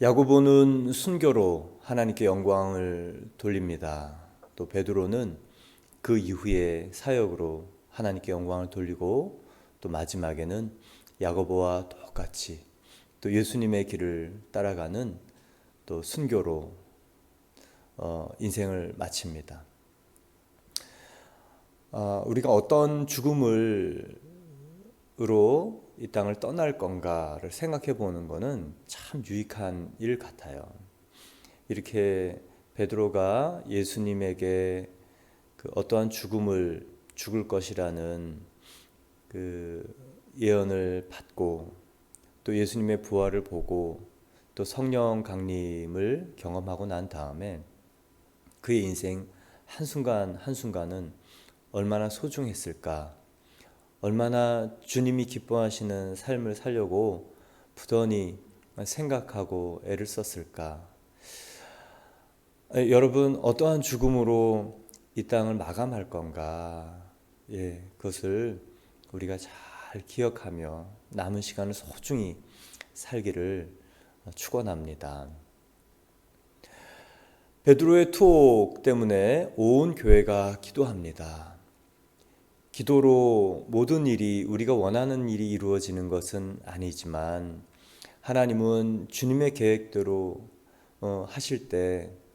야고보는 순교로 하나님께 영광을 돌립니다. 또 베드로는 그 이후에 사역으로 하나님께 영광을 돌리고, 또 마지막에는 야고보와 똑같이 또 예수님의 길을 따라가는 또 순교로 인생을 마칩니다. 우리가 어떤 죽음으로 이 땅을 떠날 건가를 생각해 보는 것은 참 유익한 일 같아요. 이렇게 베드로가 예수님에게 그 어떠한 죽을 것이라는 그 예언을 받고, 또 예수님의 부활을 보고, 또 성령 강림을 경험하고 난 다음에 그의 인생 한순간 한순간은 얼마나 소중했을까, 얼마나 주님이 기뻐하시는 삶을 살려고 부단히 생각하고 애를 썼을까. 여러분, 어떠한 죽음으로 이 땅을 마감할 건가, 그것을 우리가 잘 기억하며 남은 시간을 소중히 살기를 축원합니다. 베드로의 투옥 때문에 온 교회가 기도합니다. 기도로 모든 일이, 우리가 원하는 일이 이루어지는 것은 아니지만 하나님은 주님의 계획대로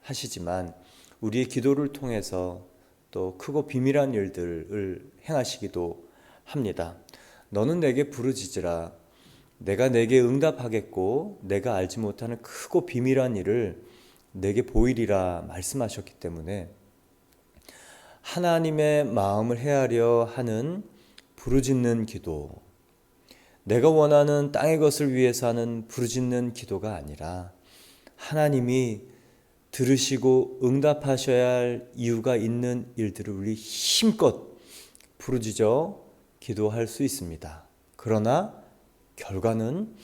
하시지만 우리의 기도를 통해서 또 크고 비밀한 일들을 행하시기도 합니다. 너는 내게 부르짖으라. 내가 내게 응답하겠고 내가 알지 못하는 크고 비밀한 일을 내게 보이리라 말씀하셨기 때문에 하나님의 마음을 헤아려 하는 부르짖는 기도, 내가 원하는 땅의 것을 위해서 하는 부르짖는 기도가 아니라 하나님이 들으시고 응답하셔야 할 이유가 있는 일들을 우리 힘껏 부르짖어 기도할 수 있습니다. 그러나 결과는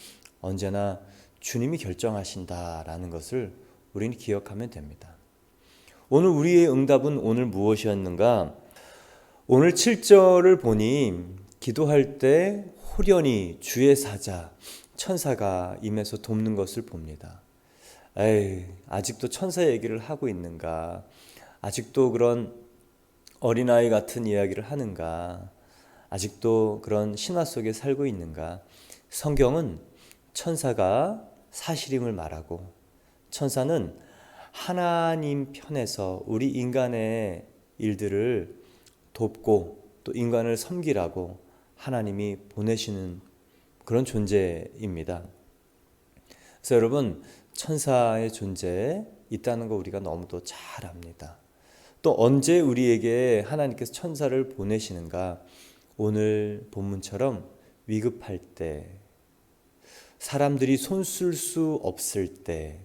언제나 주님이 결정하신다라는 것을 우리는 기억하면 됩니다. 오늘 우리의 응답은 오늘 무엇이었는가? 오늘 7절을 보니 기도할 때 호련히 주의 사자, 천사가 임해서 돕는 것을 봅니다. 아직도 천사 얘기를 하고 있는가? 아직도 그런 어린아이 같은 이야기를 하는가? 아직도 그런 신화 속에 살고 있는가? 성경은 천사가 사실임을 말하고, 천사는 하나님 편에서 우리 인간의 일들을 돕고 또 인간을 섬기라고 하나님이 보내시는 그런 존재입니다. 그래서 여러분, 천사의 존재에 있다는 거 우리가 너무도 잘 압니다. 또 언제 우리에게 하나님께서 천사를 보내시는가? 오늘 본문처럼 위급할 때, 사람들이 손쓸 수 없을 때,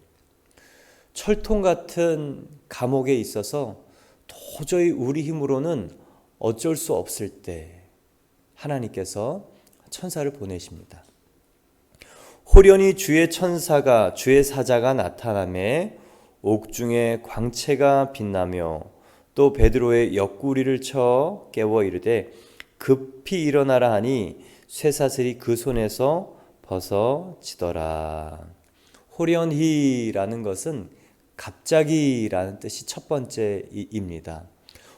철통 같은 감옥에 있어서 도저히 우리 힘으로는 어쩔 수 없을 때 하나님께서 천사를 보내십니다. 호련히 주의 천사가, 주의 사자가 나타나매 옥중에 광채가 빛나며 또 베드로의 옆구리를 쳐 깨워 이르되 급히 일어나라 하니 쇠사슬이 그 손에서 벗어지더라. 호련히라는 것은 갑자기라는 뜻이 첫 번째입니다.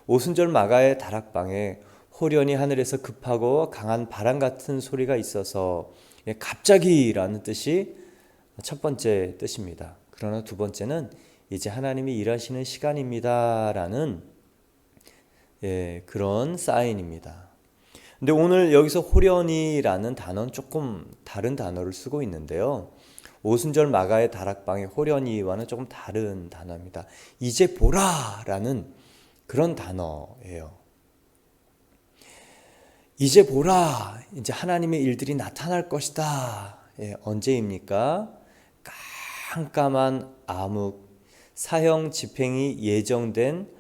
오순절 마가의 다락방에 호련히 하늘에서 급하고 강한 바람 같은 소리가 있어서 갑자기라는 뜻이 첫 번째 뜻입니다. 그러나 두 번째는 이제 하나님이 일하시는 시간입니다라는 그런 사인입니다. 근데 오늘 여기서 호련히라는 단어는 조금 다른 단어를 쓰고 있는데요. 오순절 마가의 다락방의 호련히와는 조금 다른 단어입니다. 이제 보라라는 그런 단어예요. 이제 보라, 이제 하나님의 일들이 나타날 것이다. 언제입니까? 깜깜한 암흑, 사형 집행이 예정된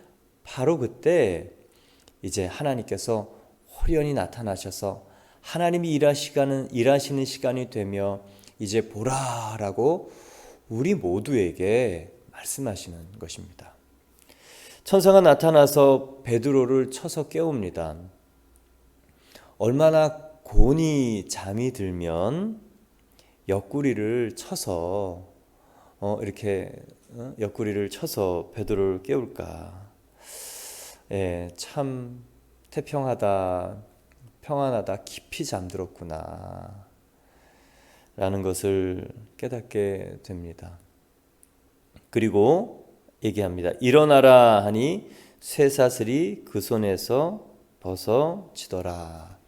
바로 그때 이제 하나님께서 호련히 나타나셔서 하나님이 일하시는 시간이 되며 이제 보라라고 우리 모두에게 말씀하시는 것입니다. 천사가 나타나서 베드로를 쳐서 깨웁니다. 얼마나 곤히 잠이 들면 옆구리를 쳐서 이렇게 옆구리를 쳐서 베드로를 깨울까? 참 태평하다, 평안하다, 깊이 잠들었구나 라는 것을 깨닫게 됩니다. 그리고 얘기합니다. 일어나라 하니 쇠사슬이 그 손에서 벗어지더라.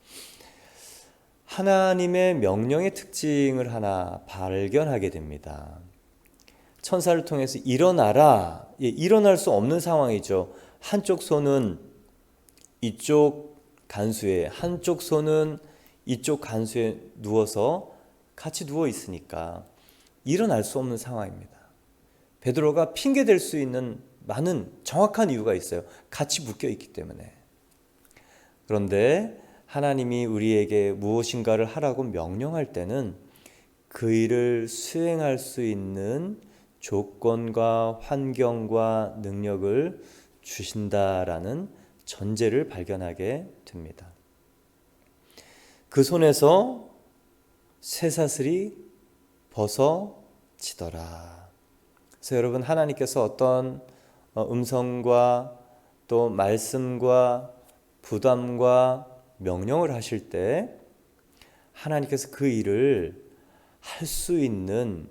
하나님의 명령의 특징을 하나 발견하게 됩니다. 천사를 통해서 일어나라. 일어날 수 없는 상황이죠. 한쪽 손은 이쪽 간수에, 한쪽 손은 이쪽 간수에 누워서 같이 누워 있으니까 일어날 수 없는 상황입니다. 베드로가 핑계 댈 수 있는 많은 정확한 이유가 있어요. 같이 묶여 있기 때문에. 그런데 하나님이 우리에게 무엇인가를 하라고 명령할 때는 그 일을 수행할 수 있는 조건과 환경과 능력을 주신다라는 전제를 발견하게 됩니다. 그 손에서 쇠사슬이 벗어지더라. 그래서 여러분, 하나님께서 어떤 음성과 또 말씀과 부담과 명령을 하실 때 하나님께서 그 일을 할 수 있는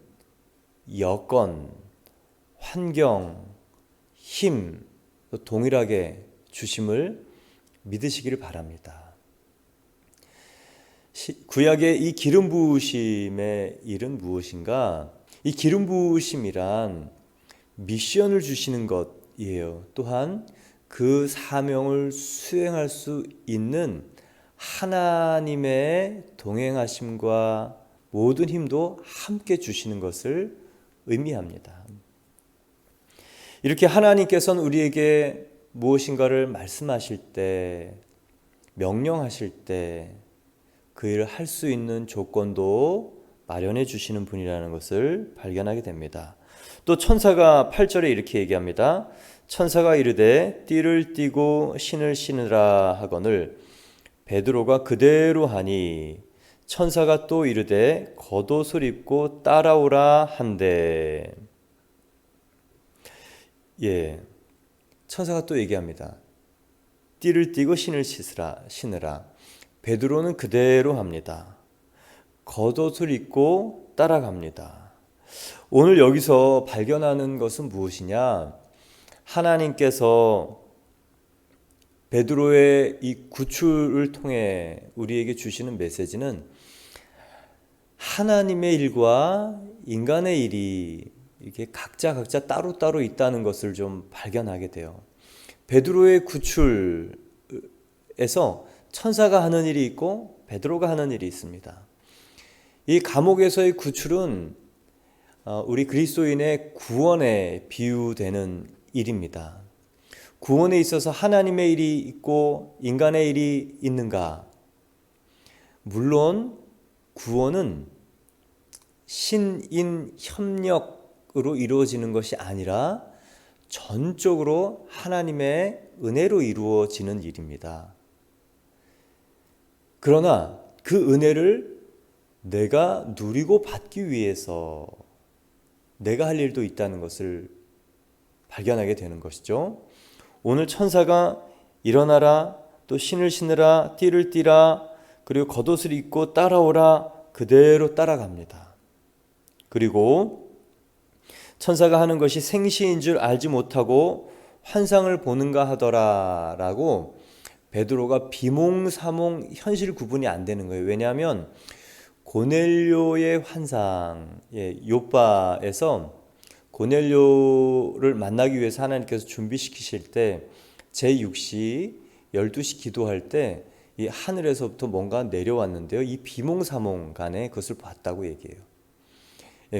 여건, 환경, 힘 동일하게 주심을 믿으시기를 바랍니다. 구약의 이 기름 부으심의 일은 무엇인가? 이 기름 부으심이란 미션을 주시는 것이에요. 또한 그 사명을 수행할 수 있는 하나님의 동행하심과 모든 힘도 함께 주시는 것을 의미합니다. 이렇게 하나님께서는 우리에게 무엇인가를 말씀하실 때, 명령하실 때 그 일을 할 수 있는 조건도 마련해 주시는 분이라는 것을 발견하게 됩니다. 또 천사가 8절에 이렇게 얘기합니다. 천사가 이르되 띠를 띠고 신을 신으라 하거늘 베드로가 그대로 하니 천사가 또 이르되 겉옷을 입고 따라오라 한대. 천사가 또 얘기합니다. 띠를 띠고 신을 신으라. 베드로는 그대로 합니다. 겉옷을 입고 따라갑니다. 오늘 여기서 발견하는 것은 무엇이냐? 하나님께서 베드로의 이 구출을 통해 우리에게 주시는 메시지는 하나님의 일과 인간의 일이 이렇게 각자 따로따로 있다는 것을 좀 발견하게 돼요. 베드로의 구출에서 천사가 하는 일이 있고 베드로가 하는 일이 있습니다. 이 감옥에서의 구출은 우리 그리스도인의 구원에 비유되는 일입니다. 구원에 있어서 하나님의 일이 있고 인간의 일이 있는가? 물론 구원은 신인 협력으로 이루어지는 것이 아니라 전적으로 하나님의 은혜로 이루어지는 일입니다. 그러나 그 은혜를 내가 누리고 받기 위해서 내가 할 일도 있다는 것을 발견하게 되는 것이죠. 오늘 천사가 일어나라, 또 신을 신으라, 띠를 띠라, 그리고 겉옷을 입고 따라오라 그대로 따라갑니다. 그리고 천사가 하는 것이 생시인 줄 알지 못하고 환상을 보는가 하더라 라고 베드로가 비몽사몽 현실 구분이 안 되는 거예요. 왜냐하면 고넬료의 환상, 욥바에서 고넬료를 만나기 위해서 하나님께서 준비시키실 때 제6시 12시 기도할 때 이 하늘에서부터 뭔가 내려왔는데요. 이 비몽사몽 간에 그것을 봤다고 얘기해요.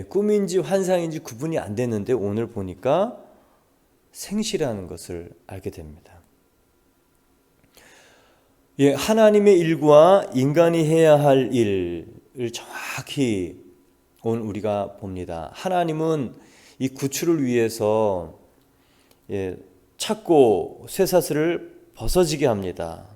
꿈인지 환상인지 구분이 안 됐는데 오늘 보니까 생시라는 것을 알게 됩니다. 하나님의 일과 인간이 해야 할 일을 정확히 오늘 우리가 봅니다. 하나님은 이 구출을 위해서 찾고 쇠사슬을 벗어지게 합니다.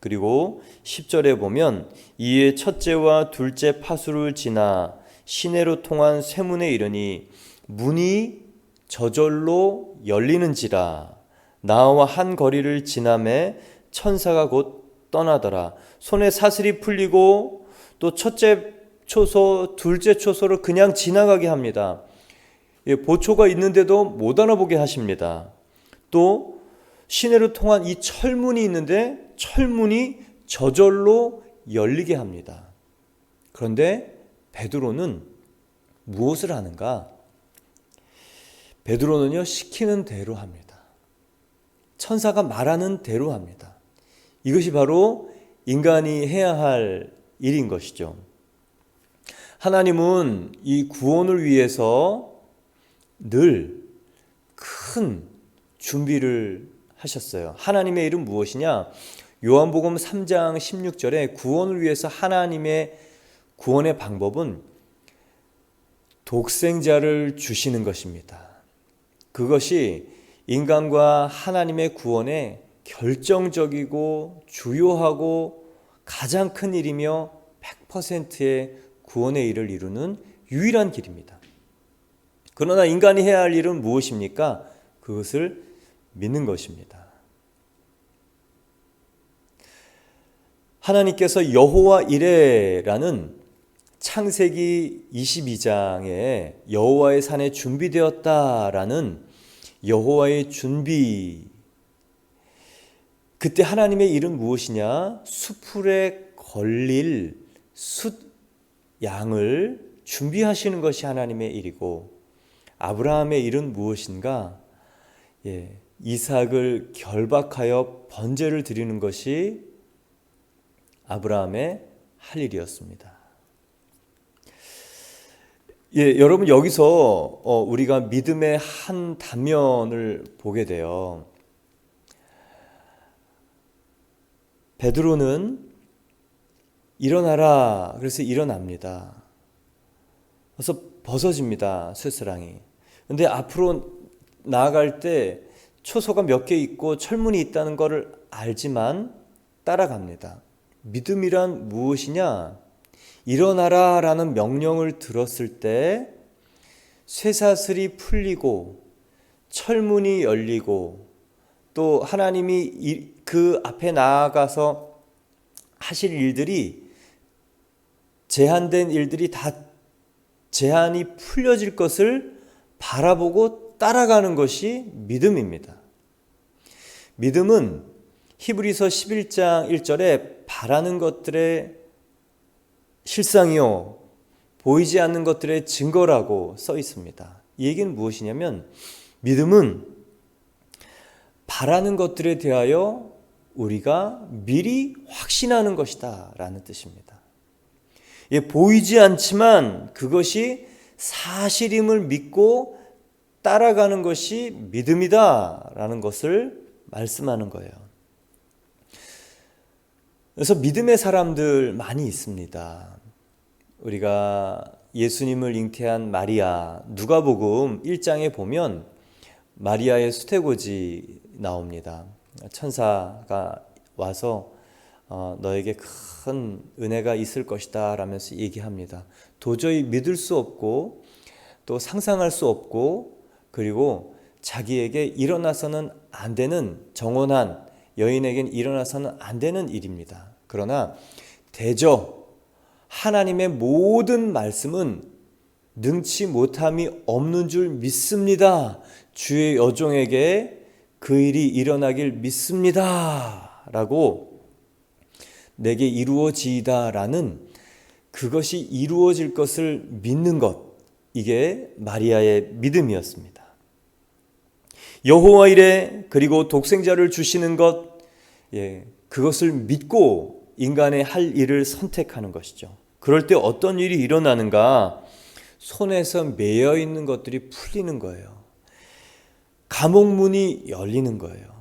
그리고 10절에 보면 이에 첫째와 둘째 파수를 지나 시내로 통한 쇠문에 이르니 문이 저절로 열리는지라. 나와 한 거리를 지나매 천사가 곧 떠나더라. 손에 사슬이 풀리고 또 첫째 초소, 둘째 초소를 그냥 지나가게 합니다. 보초가 있는데도 못 알아보게 하십니다. 또 시내로 통한 이 철문이 있는데 철문이 저절로 열리게 합니다. 그런데 베드로는 무엇을 하는가? 베드로는요, 시키는 대로 합니다. 천사가 말하는 대로 합니다. 이것이 바로 인간이 해야 할 일인 것이죠. 하나님은 이 구원을 위해서 늘 큰 준비를 하셨어요. 하나님의 일은 무엇이냐? 요한복음 3장 16절에 구원을 위해서 하나님의 구원의 방법은 독생자를 주시는 것입니다. 그것이 인간과 하나님의 구원에 결정적이고 주요하고 가장 큰 일이며 100%의 구원의 일을 이루는 유일한 길입니다. 그러나 인간이 해야 할 일은 무엇입니까? 그것을 믿는 것입니다. 하나님께서 여호와 이레라는 창세기 22장에 여호와의 산에 준비되었다라는 여호와의 준비, 그때 하나님의 일은 무엇이냐? 수풀에 걸릴 숫 양을 준비하시는 것이 하나님의 일이고, 아브라함의 일은 무엇인가? 이삭을 결박하여 번제를 드리는 것이 아브라함의 할 일이었습니다. 여러분, 여기서 우리가 믿음의 한 단면을 보게 돼요. 베드로는 일어나라, 그래서 일어납니다. 그래서 벗어집니다, 쇠사랑이. 근데 앞으로 나아갈 때 초소가 몇 개 있고 철문이 있다는 것을 알지만 따라갑니다. 믿음이란 무엇이냐? 일어나라 라는 명령을 들었을 때 쇠사슬이 풀리고 철문이 열리고 또 하나님이 그 앞에 나아가서 하실 일들이, 제한된 일들이 다 제한이 풀려질 것을 바라보고 따라가는 것이 믿음입니다. 믿음은 히브리서 11장 1절에 바라는 것들의 실상이요 보이지 않는 것들의 증거라고 써 있습니다. 이 얘기는 무엇이냐면, 믿음은 바라는 것들에 대하여 우리가 미리 확신하는 것이다 라는 뜻입니다. 보이지 않지만 그것이 사실임을 믿고 따라가는 것이 믿음이다 라는 것을 말씀하는 거예요. 그래서 믿음의 사람들 많이 있습니다. 우리가 예수님을 잉태한 마리아, 누가복음 1장에 보면 마리아의 수태고지 나옵니다. 천사가 와서 너에게 큰 은혜가 있을 것이다 라면서 얘기합니다. 도저히 믿을 수 없고 또 상상할 수 없고, 그리고 자기에게 일어나서는 안 되는, 정혼한 여인에겐 일어나서는 안 되는 일입니다. 그러나 대저 하나님의 모든 말씀은 능치 못함이 없는 줄 믿습니다. 주의 여종에게 그 일이 일어나길 믿습니다 라고, 내게 이루어지이다 라는, 그것이 이루어질 것을 믿는 것, 이게 마리아의 믿음이었습니다. 여호와 이레, 그리고 독생자를 주시는 것, 그것을 믿고 인간의 할 일을 선택하는 것이죠. 그럴 때 어떤 일이 일어나는가? 손에서 매여 있는 것들이 풀리는 거예요. 감옥문이 열리는 거예요.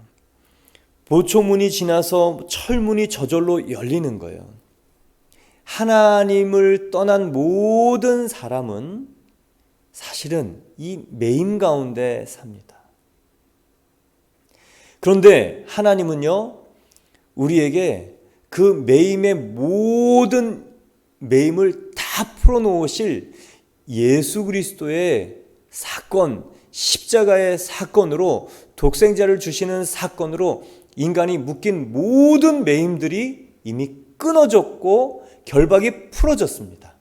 보초문이 지나서 철문이 저절로 열리는 거예요. 하나님을 떠난 모든 사람은 사실은 이 매임 가운데 삽니다. 그런데 하나님은요, 우리에게 그 매임의 모든 매임을 다 풀어놓으실 예수 그리스도의 사건, 십자가의 사건으로, 독생자를 주시는 사건으로 인간이 묶인 모든 매임들이 이미 끊어졌고 결박이 풀어졌습니다.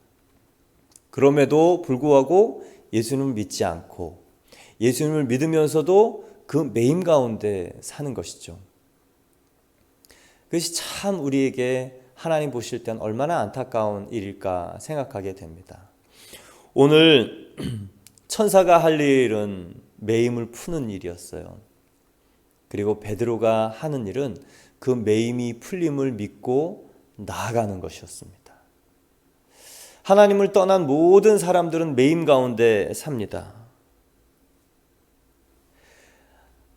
그럼에도 불구하고 예수님을 믿지 않고 예수님을 믿으면서도 그 매임 가운데 사는 것이죠. 그것이 참 우리에게 하나님 보실 땐 얼마나 안타까운 일일까 생각하게 됩니다. 오늘 천사가 할 일은 매임을 푸는 일이었어요. 그리고 베드로가 하는 일은 그 매임이 풀림을 믿고 나아가는 것이었습니다. 하나님을 떠난 모든 사람들은 매임 가운데 삽니다.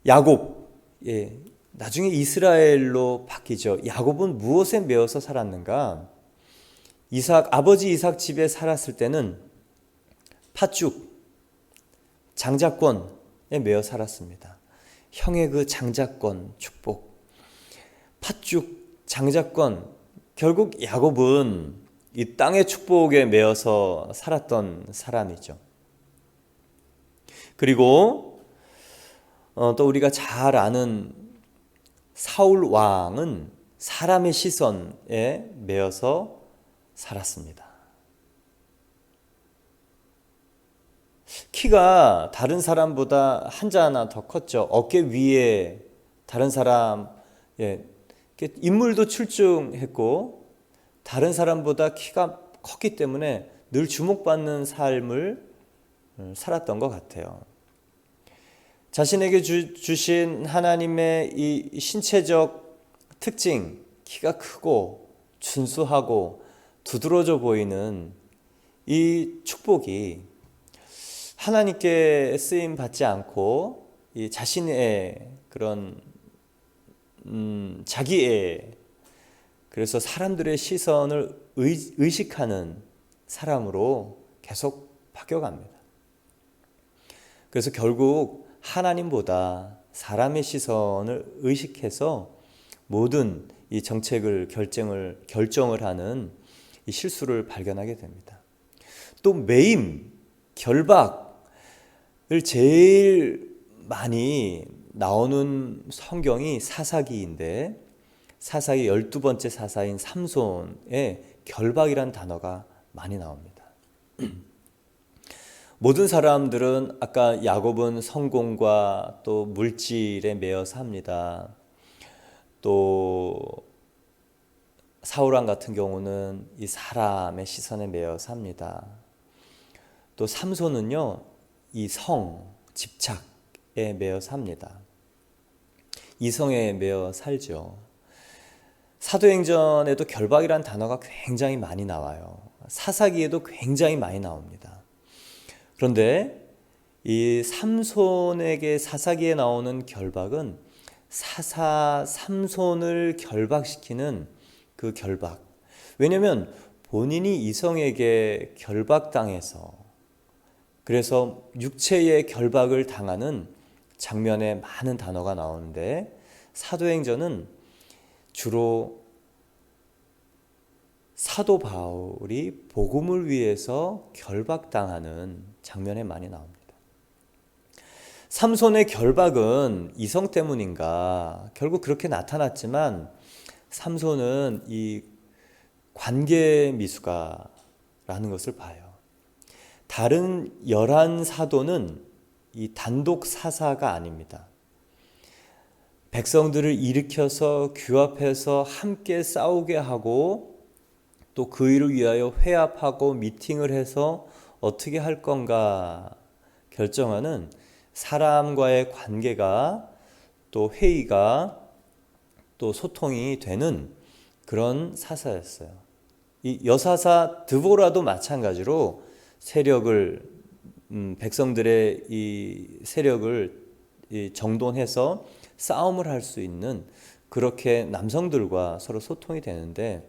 야곱, 나중에 이스라엘로 바뀌죠. 야곱은 무엇에 매여서 살았는가? 아버지 이삭 집에 살았을 때는 팥죽, 장자권에 매여 살았습니다. 형의 그 장자권, 축복, 팥죽, 장자권, 결국 야곱은 이 땅의 축복에 매여서 살았던 사람이죠. 그리고 또 우리가 잘 아는 사울 왕은 사람의 시선에 매여서 살았습니다. 키가 다른 사람보다 한자 하나 더 컸죠. 어깨 위에 다른 사람, 인물도 출중했고 다른 사람보다 키가 컸기 때문에 늘 주목받는 삶을 살았던 것 같아요. 자신에게 주신 하나님의 이 신체적 특징, 키가 크고 준수하고 두드러져 보이는 이 축복이 하나님께 쓰임 받지 않고 이 자신의 그런 자기의, 그래서 사람들의 시선을 의식하는 사람으로 계속 바뀌어갑니다. 그래서 결국 하나님보다 사람의 시선을 의식해서 모든 이 정책을 결정을 하는 이 실수를 발견하게 됩니다. 또 매임, 결박을 제일 많이 나오는 성경이 사사기인데, 사사기 12번째 사사인 삼손의 결박이란 단어가 많이 나옵니다. 모든 사람들은 아까 야곱은 성공과 또 물질에 매여 삽니다. 또 사울왕 같은 경우는 이 사람의 시선에 매여 삽니다. 또 삼손은요, 이 집착에 매여 삽니다. 이성에 매여 살죠. 사도행전에도 결박이란 단어가 굉장히 많이 나와요. 사사기에도 굉장히 많이 나옵니다. 그런데 이 삼손에게 사사기에 나오는 결박은 삼손을 결박시키는 그 결박. 왜냐하면 본인이 이성에게 결박당해서, 그래서 육체의 결박을 당하는 장면에 많은 단어가 나오는데, 사도행전은 주로 사도 바울이 복음을 위해서 결박당하는 장면에 많이 나옵니다. 삼손의 결박은 이성 때문인가? 결국 그렇게 나타났지만 삼손은 이 관계 미숙아라는 것을 봐요. 다른 11사도는 이 단독 사사가 아닙니다. 백성들을 일으켜서 규합해서 함께 싸우게 하고 또 그 일을 위하여 회합하고 미팅을 해서 어떻게 할 건가 결정하는 사람과의 관계가, 또 회의가, 또 소통이 되는 그런 사사였어요. 이 여사사 드보라도 마찬가지로 백성들의 이 세력을 정돈해서 싸움을 할 수 있는, 그렇게 남성들과 서로 소통이 되는데,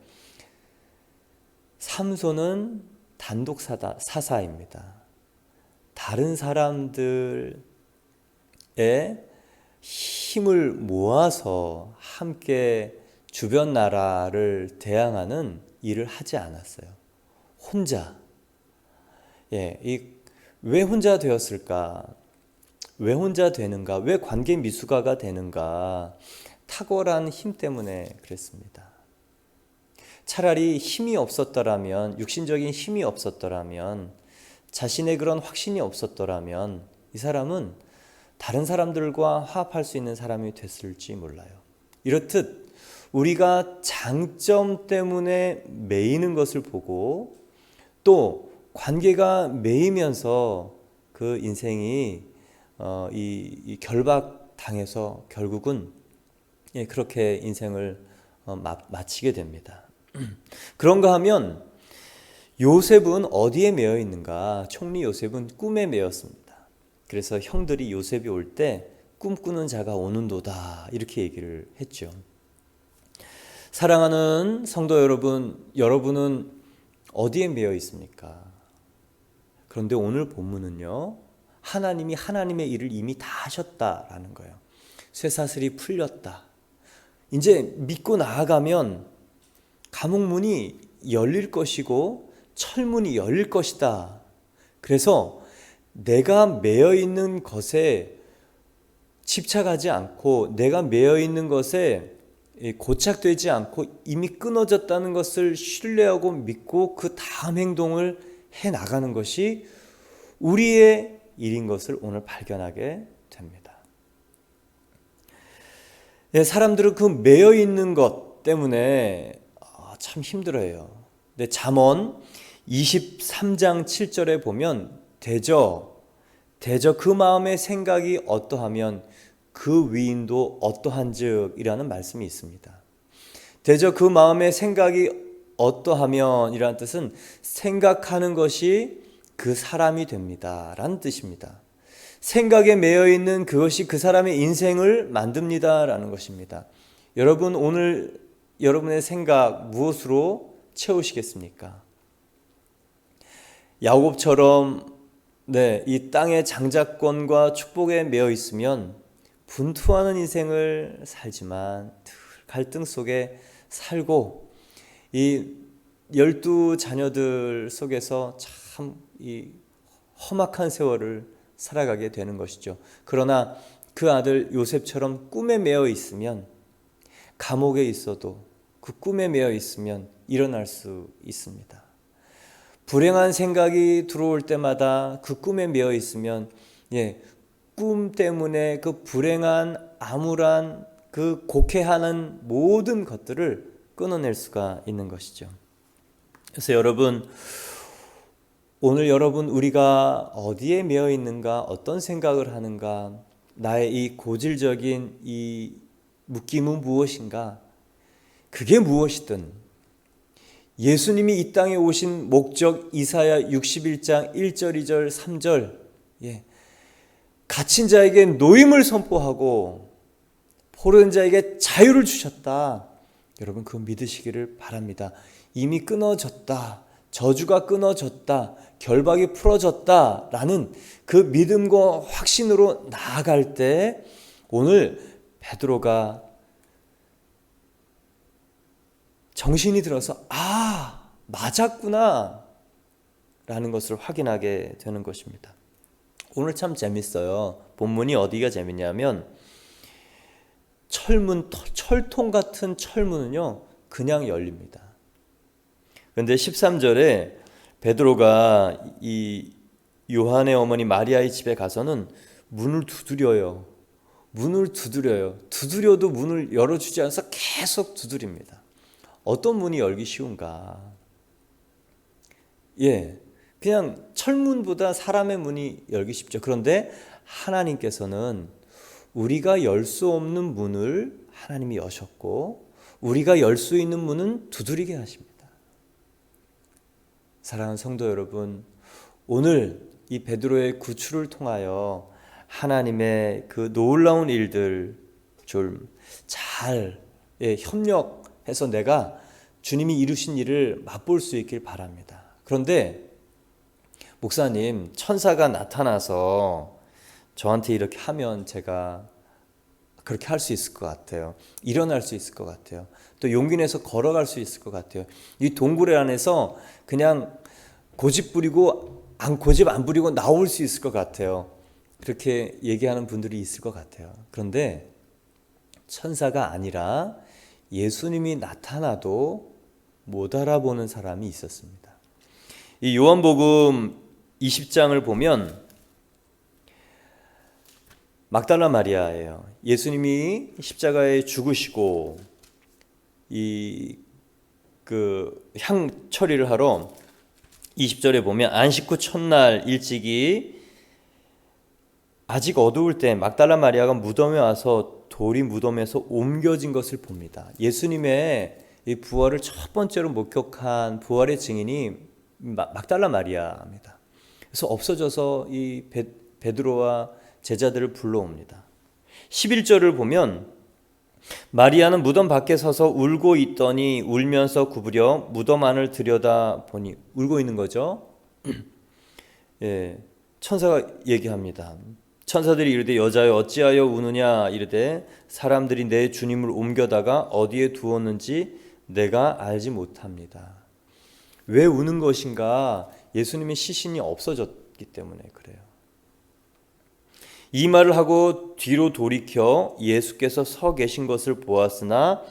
삼손은 단독 사사입니다. 다른 사람들의 힘을 모아서 함께 주변 나라를 대항하는 일을 하지 않았어요. 혼자 왜 혼자 되었을까? 왜 혼자 되는가? 왜 관계 미숙아가 되는가? 탁월한 힘 때문에 그랬습니다. 차라리 힘이 없었더라면, 육신적인 힘이 없었더라면, 자신의 그런 확신이 없었더라면 이 사람은 다른 사람들과 화합할 수 있는 사람이 됐을지 몰라요. 이렇듯 우리가 장점 때문에 매이는 것을 보고 또 관계가 매이면서 그 인생이 이 결박당해서 결국은 그렇게 인생을 마치게 됩니다. 그런가 하면 요셉은 어디에 매여 있는가? 총리 요셉은 꿈에 매였습니다. 그래서 형들이 요셉이 올 때 꿈꾸는 자가 오는도다 이렇게 얘기를 했죠. 사랑하는 성도 여러분, 여러분은 어디에 매여 있습니까? 그런데 오늘 본문은요, 하나님이 하나님의 일을 이미 다 하셨다라는 거예요. 쇠사슬이 풀렸다. 이제 믿고 나아가면 감옥문이 열릴 것이고 철문이 열릴 것이다. 그래서 내가 매여 있는 것에 집착하지 않고 내가 매여 있는 것에 고착되지 않고 이미 끊어졌다는 것을 신뢰하고 믿고 그 다음 행동을 해 나가는 것이 우리의 일인 것을 오늘 발견하게 됩니다. 사람들은 그 매여 있는 것 때문에 참 힘들어요. 근데 잠언 23장 7절에 보면 대저 그 마음의 생각이 어떠하면 그 위인도 어떠한즉 이라는 말씀이 있습니다. 대저 그 마음의 생각이 어떠하면 이라는 뜻은 생각하는 것이 그 사람이 됩니다 라는 뜻입니다. 생각에 매여 있는 그것이 그 사람의 인생을 만듭니다 라는 것입니다. 여러분, 오늘 여러분의 생각 무엇으로 채우시겠습니까? 야곱처럼 이 땅의 장자권과 축복에 매여 있으면 분투하는 인생을 살지만 늘 갈등 속에 살고 이 12자녀들 속에서 참 이 험악한 세월을 살아가게 되는 것이죠. 그러나 그 아들 요셉처럼 꿈에 매여 있으면, 감옥에 있어도 그 꿈에 매여 있으면 일어날 수 있습니다. 불행한 생각이 들어올 때마다 그 꿈에 매여 있으면 꿈 때문에 그 불행한 암울한 그 곡해하는 모든 것들을 끊어낼 수가 있는 것이죠. 그래서 여러분, 오늘 여러분, 우리가 어디에 매여 있는가, 어떤 생각을 하는가, 나의 이 고질적인 이 묶임은 무엇인가, 그게 무엇이든 예수님이 이 땅에 오신 목적, 이사야 61장 1절 2절 3절 갇힌 자에게 노임을 선포하고 포로된 자에게 자유를 주셨다. 여러분, 그거 믿으시기를 바랍니다. 이미 끊어졌다, 저주가 끊어졌다, 결박이 풀어졌다 라는 그 믿음과 확신으로 나아갈 때 오늘 베드로가 정신이 들어서 맞았구나 라는 것을 확인하게 되는 것입니다. 오늘 참 재밌어요. 본문이 어디가 재밌냐면 철통 같은 철문은요 그냥 열립니다. 그런데 13절에 베드로가 이 요한의 어머니 마리아의 집에 가서는 문을 두드려요. 두드려도 문을 열어주지 않아서 계속 두드립니다. 어떤 문이 열기 쉬운가? 그냥 철문보다 사람의 문이 열기 쉽죠. 그런데 하나님께서는 우리가 열 수 없는 문을 하나님이 여셨고 우리가 열 수 있는 문은 두드리게 하십니다. 사랑하는 성도 여러분, 오늘 이 베드로의 구출을 통하여 하나님의 그 놀라운 일들 좀 잘 협력해서 내가 주님이 이루신 일을 맛볼 수 있길 바랍니다. 그런데 목사님, 천사가 나타나서 저한테 이렇게 하면 제가 그렇게 할 수 있을 것 같아요. 일어날 수 있을 것 같아요. 또 용기 내서 걸어갈 수 있을 것 같아요. 이 동굴 안에서 그냥 고집 부리고 고집 안 부리고 나올 수 있을 것 같아요. 그렇게 얘기하는 분들이 있을 것 같아요. 그런데 천사가 아니라 예수님이 나타나도 못 알아보는 사람이 있었습니다. 이 요한복음 20장을 보면 막달라 마리아예요. 예수님이 십자가에 죽으시고 향 처리를 하러 20절에 보면 안식 후 첫날 일찍이 아직 어두울 때 막달라 마리아가 무덤에 와서 돌이 무덤에서 옮겨진 것을 봅니다. 예수님의 이 부활을 첫 번째로 목격한 부활의 증인이 막달라 마리아입니다. 그래서 없어져서 이 베드로와 제자들을 불러옵니다. 11절을 보면 마리아는 무덤 밖에 서서 울고 있더니 울면서 구부려 무덤 안을 들여다보니 울고 있는 거죠. 예, 천사가 얘기합니다. 천사들이 이르되 여자여 어찌하여 우느냐 이르되 사람들이 내 주님을 옮겨다가 어디에 두었는지 내가 알지 못합니다. 왜 우는 것인가? 예수님의 시신이 없어졌기 때문에 그래요. 이 말을 하고 뒤로 돌이켜 예수께서 서 계신 것을 보았으나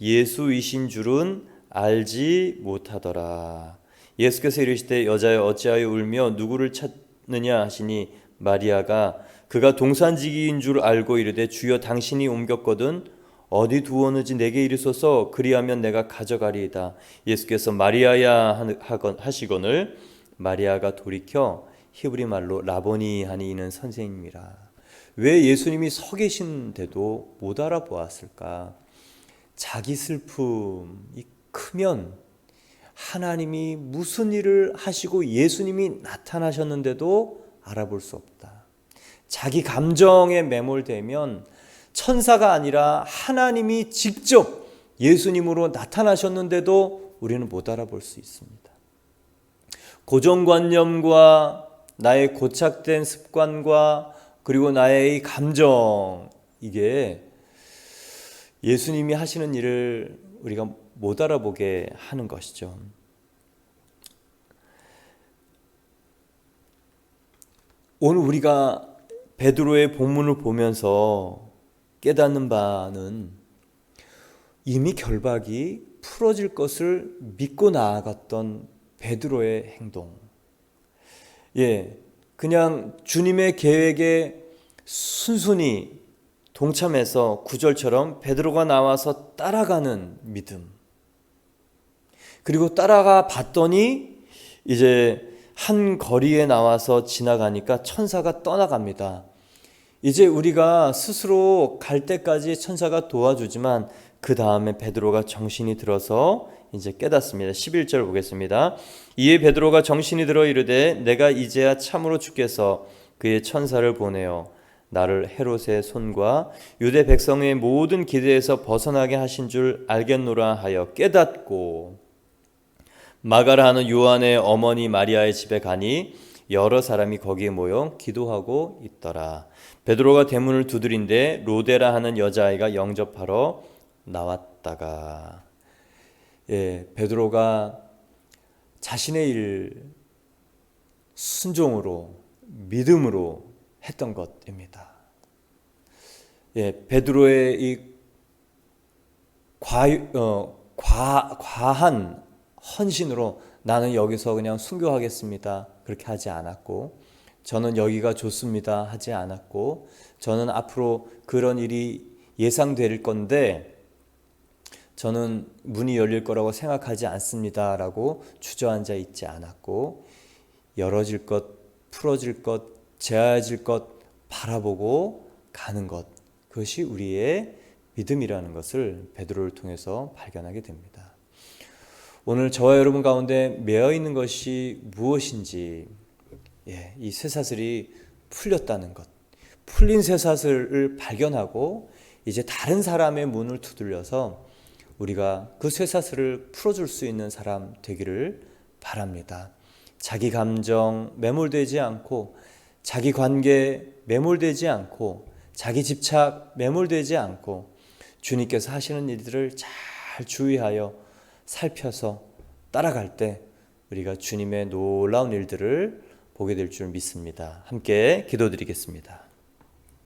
예수이신 줄은 알지 못하더라. 예수께서 이르시되 여자여 어찌하여 울며 누구를 찾느냐 하시니 마리아가 그가 동산지기인 줄 알고 이르되 주여 당신이 옮겼거든 어디 두었는지 내게 이르소서 그리하면 내가 가져가리이다. 예수께서 마리아야 하시거늘 마리아가 돌이켜 히브리 말로 라보니 하니 이는 선생님이라. 왜 예수님이 서 계신데도 못 알아보았을까? 자기 슬픔이 크면 하나님이 무슨 일을 하시고 예수님이 나타나셨는데도 알아볼 수 없다. 자기 감정에 매몰되면 천사가 아니라 하나님이 직접 예수님으로 나타나셨는데도 우리는 못 알아볼 수 있습니다. 고정관념과 나의 고착된 습관과 그리고 나의 감정, 이게 예수님이 하시는 일을 우리가 못 알아보게 하는 것이죠. 오늘 우리가 베드로의 본문을 보면서 깨닫는 바는 이미 결박이 풀어질 것을 믿고 나아갔던 베드로의 행동. 그냥 주님의 계획에 순순히 동참해서 구절처럼 베드로가 나와서 따라가는 믿음. 그리고 따라가 봤더니 이제 한 거리에 나와서 지나가니까 천사가 떠나갑니다. 이제 우리가 스스로 갈 때까지 천사가 도와주지만 그 다음에 베드로가 정신이 들어서 이제 깨닫습니다. 11절 보겠습니다. 이에 베드로가 정신이 들어 이르되 내가 이제야 참으로 주께서 그의 천사를 보내어 나를 헤롯의 손과 유대 백성의 모든 기대에서 벗어나게 하신 줄 알겠노라 하여 깨닫고 마가라 하는 요한의 어머니 마리아의 집에 가니 여러 사람이 거기에 모여 기도하고 있더라. 베드로가 대문을 두드린데 로데라 하는 여자아이가 영접하러 나왔다가 베드로가 자신의 일 순종으로 믿음으로 했던 것입니다. 베드로의 이 과한 헌신으로 나는 여기서 그냥 순교하겠습니다. 그렇게 하지 않았고 저는 여기가 좋습니다. 하지 않았고 저는 앞으로 그런 일이 예상될 건데 저는 문이 열릴 거라고 생각하지 않습니다. 라고 주저앉아 있지 않았고 열어질 것, 풀어질 것, 제하질 것 바라보고 가는 것, 그것이 우리의 믿음이라는 것을 베드로를 통해서 발견하게 됩니다. 오늘 저와 여러분 가운데 매여 있는 것이 무엇인지, 이 쇠사슬이 풀렸다는 것, 풀린 쇠사슬을 발견하고 이제 다른 사람의 문을 두들려서 우리가 그 쇠사슬을 풀어줄 수 있는 사람 되기를 바랍니다. 자기 감정 매몰되지 않고 자기 관계 매몰되지 않고 자기 집착 매몰되지 않고 주님께서 하시는 일들을 잘 주의하여 살펴서 따라갈 때 우리가 주님의 놀라운 일들을 보게 될 줄 믿습니다. 함께 기도드리겠습니다.